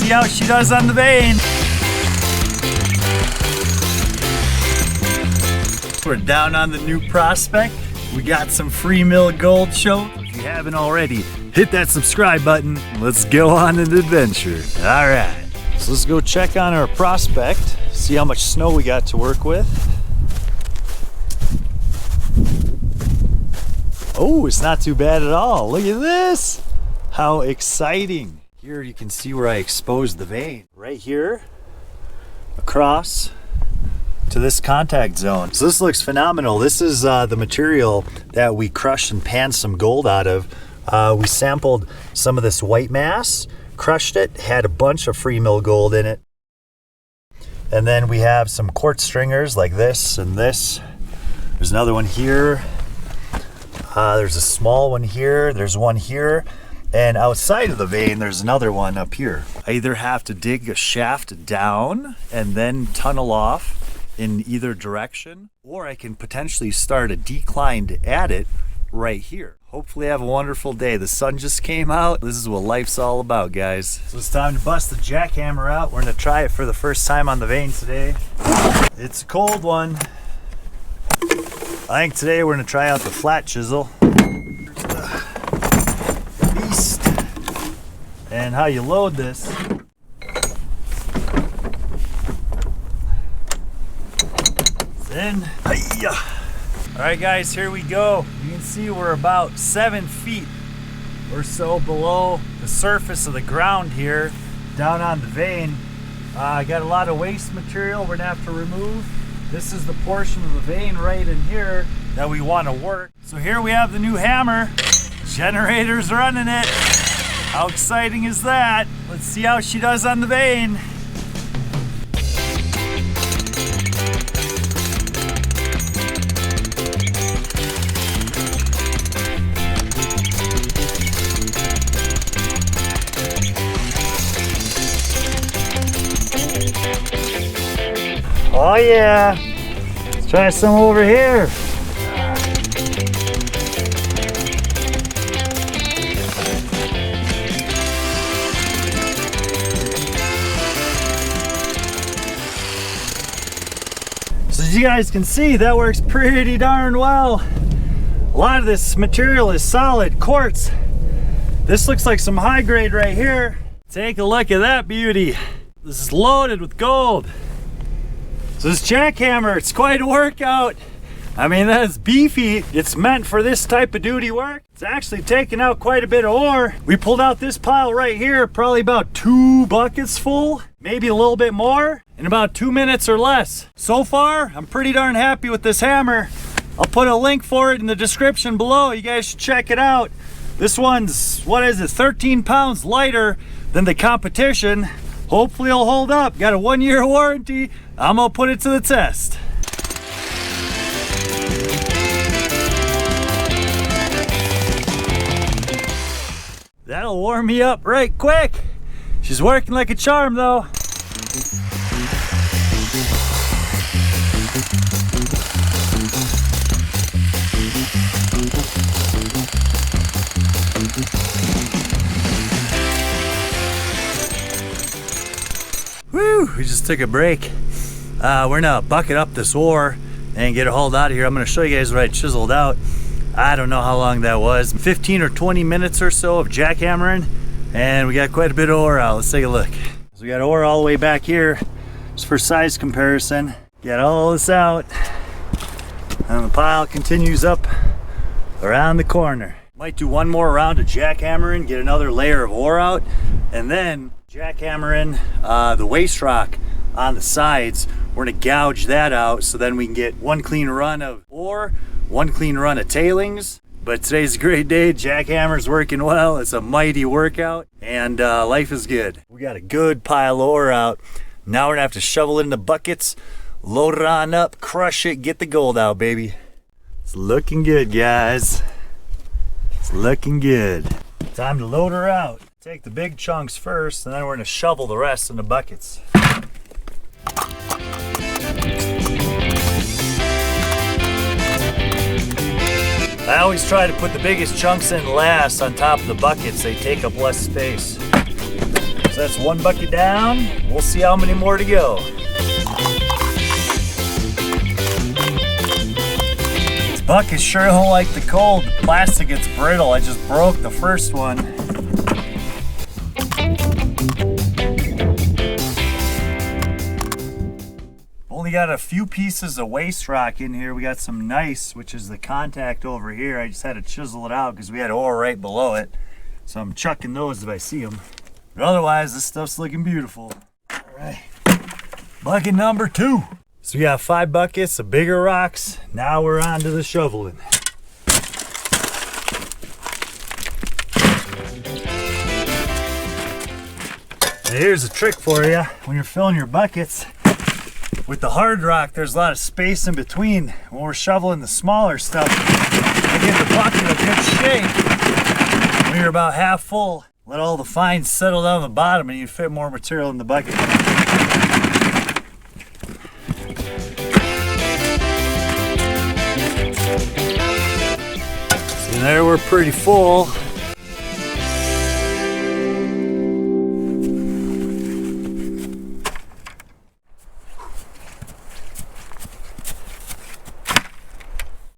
see how she does on the vein. We're down on the new prospect. We got some free mill gold show. If you haven't already, hit that subscribe button. Let's go on an adventure. All right, so let's go check on our prospect, see how much snow we got to work with. Oh, it's not too bad at all. Look at this. How exciting. Here you can see where I exposed the vein. Right here, across to this contact zone. So this looks phenomenal. This is the material that we crushed and panned some gold out of. We sampled some of this white mass, crushed it, had a bunch of free mill gold in it. And then we have some quartz stringers like this and this. There's another one here. There's a small one here. There's one here. And outside of the vein, there's another one up here. I either have to dig a shaft down and then tunnel off in either direction, or I can potentially start a decline at it right here. Hopefully I have a wonderful day. The sun just came out. This is what life's all about, guys. So it's time to bust the jackhammer out. We're gonna try it for the first time on the vein today. It's a cold one. I think today we're gonna try out the flat chisel. Beast. And how you load this. Then, hi-ya. All right guys, here we go. You can see we're about 7 feet or so below the surface of the ground here, down on the vein. I got a lot of waste material we're gonna have to remove. This is the portion of the vein right in here that we want to work. So here we have the new hammer. Generator's running it. How exciting is that? Let's see how she does on the vein. Oh yeah, let's try some over here. So as you guys can see, that works pretty darn well. A lot of this material is solid quartz. This looks like some high grade right here. Take a look at that beauty. This is loaded with gold. So this jackhammer, it's quite a workout. I mean, that's beefy. It's meant for this type of duty work. It's actually taking out quite a bit of ore. We pulled out this pile right here, probably about 2 buckets full, maybe a little bit more, in about 2 minutes or less. So far, I'm pretty darn happy with this hammer. I'll put a link for it in the description below. You guys should check it out. This one's, what is it, 13 pounds lighter than the competition. Hopefully it'll hold up. Got a 1-year warranty. I'm gonna put it to the test. That'll warm me up right quick. She's working like a charm though. Woo, we just took a break. We're gonna bucket up this ore and get it hauled out of here. I'm gonna show you guys what I chiseled out. I don't know how long that was, 15 or 20 minutes or so of jackhammering, and we got quite a bit of ore out. Let's take a look. So we got ore all the way back here, just for size comparison. Get all this out, and the pile continues up around the corner. Might do one more round of jackhammering, get another layer of ore out, and then jackhammering the waste rock on the sides. We're gonna gouge that out so then we can get one clean run of ore, one clean run of tailings. But today's a great day. Jackhammer's working well. It's a mighty workout, and life is good. We got a good pile of ore out. Now we're gonna have to shovel it into buckets, load it on up, crush it, get the gold out, baby. It's looking good, guys. It's looking good. Time to load her out. Take the big chunks first, and then we're gonna shovel the rest into buckets. I always try to put the biggest chunks in last on top of the buckets. They take up less space. So that's one bucket down. We'll see how many more to go. This bucket sure don't like the cold. The plastic gets brittle. I just broke the first one. Only got a few pieces of waste rock in here. We got some gneiss, which is the contact over here. I just had to chisel it out because we had ore right below it. So I'm chucking those if I see them. But otherwise, this stuff's looking beautiful. All right, bucket number 2. So we got 5 buckets of bigger rocks. Now we're on to the shoveling. And here's a trick for you. When you're filling your buckets, with the hard rock, there's a lot of space in between. When we're shoveling the smaller stuff, I give the bucket a good shake. When you're about half full, let all the fines settle down the bottom and you fit more material in the bucket. So there we're pretty full.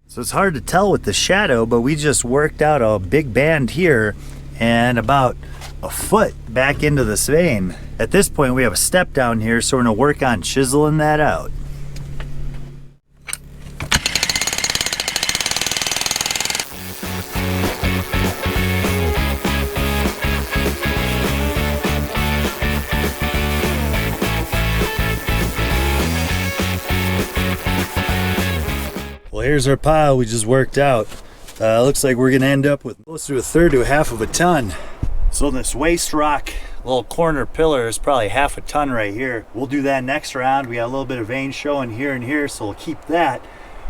So it's hard to tell with the shadow, but we just worked out a big band here and about a foot back into this vein. At this point, we have a step down here, so we're gonna work on chiseling that out. Well, here's our pile we just worked out. Looks like we're gonna end up with close to 1/3 to 1/2 of a ton. So this waste rock little corner pillar is probably 1/2 a ton right here. We'll do that next round. We got a little bit of vein showing here and here, so we'll keep that.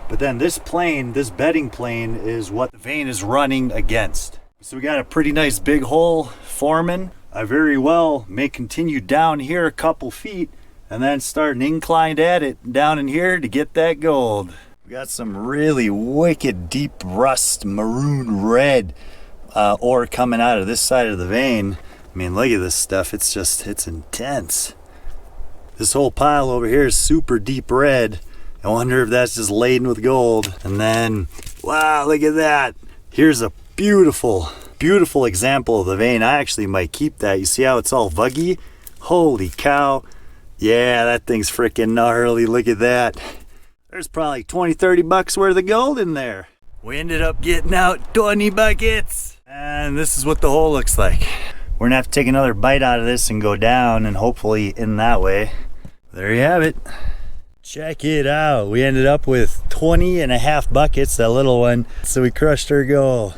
But then this plane, this bedding plane, is what the vein is running against. So we got a pretty nice big hole forming. I very well may continue down here a couple feet and then start an incline at it down in here to get that gold. We got some really wicked deep rust maroon red ore coming out of this side of the vein. I mean, look at this stuff. It's intense. This whole pile over here is super deep red. I wonder if that's just laden with gold. And then, wow, look at that. Here's a beautiful, beautiful example of the vein. I actually might keep that. You see how it's all vuggy? Holy cow. Yeah, that thing's freaking gnarly. Look at that. There's probably 20-30 bucks worth of gold in there. We ended up getting out 20 buckets. And this is what the hole looks like. We're gonna have to take another bite out of this and go down and hopefully in that way. There you have it. Check it out. We ended up with 20.5 buckets, that little one. So we crushed our goal.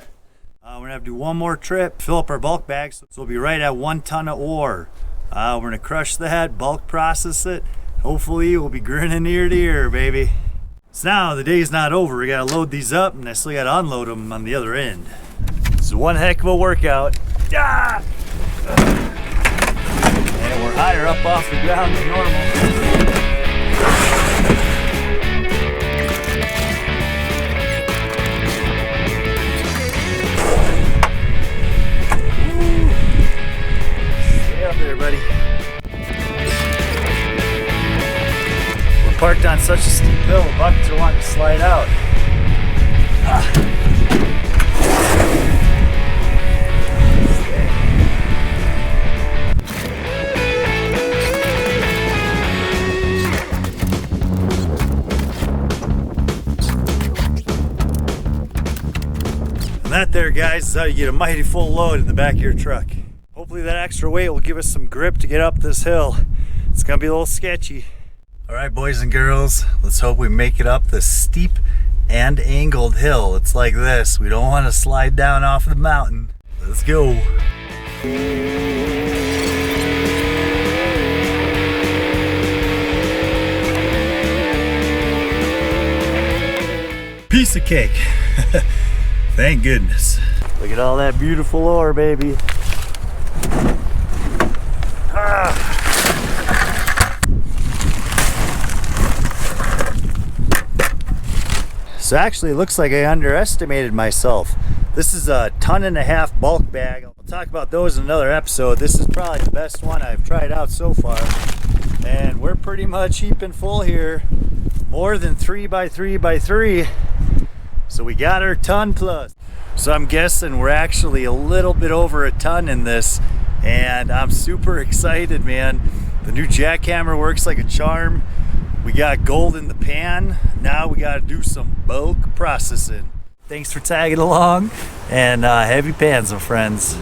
We're gonna have to do one more trip, fill up our bulk bags. So we'll be right at 1 ton of ore. We're gonna crush that, bulk process it. Hopefully we'll be grinning ear to ear, baby. So now the day's not over. We gotta load these up and I still gotta unload them on the other end. It's one heck of a workout. Ah! And we're higher up off the ground than normal. Stay up there, buddy. We're parked on such a steep hill, the buckets are wanting to slide out. And that there, guys, is how you get a mighty full load in the back of your truck. Hopefully that extra weight will give us some grip to get up this hill. It's gonna be a little sketchy. All right, boys and girls, let's hope we make it up this steep and angled hill. It's like this. We don't want to slide down off the mountain. Let's go. Piece of cake. Thank goodness. Look at all that beautiful ore, baby. So actually it looks like I underestimated myself. This is a 1.5 ton bulk bag. I'll talk about those in another episode. This is probably the best one I've tried out so far. And we're pretty much heaping full here. More than 3x3x3. So we got our ton plus. So I'm guessing we're actually a little bit over a ton in this. And I'm super excited, man. The new jackhammer works like a charm. We got gold in the pan. Now we got to do some bulk processing. Thanks for tagging along, and heavy pans, my friends.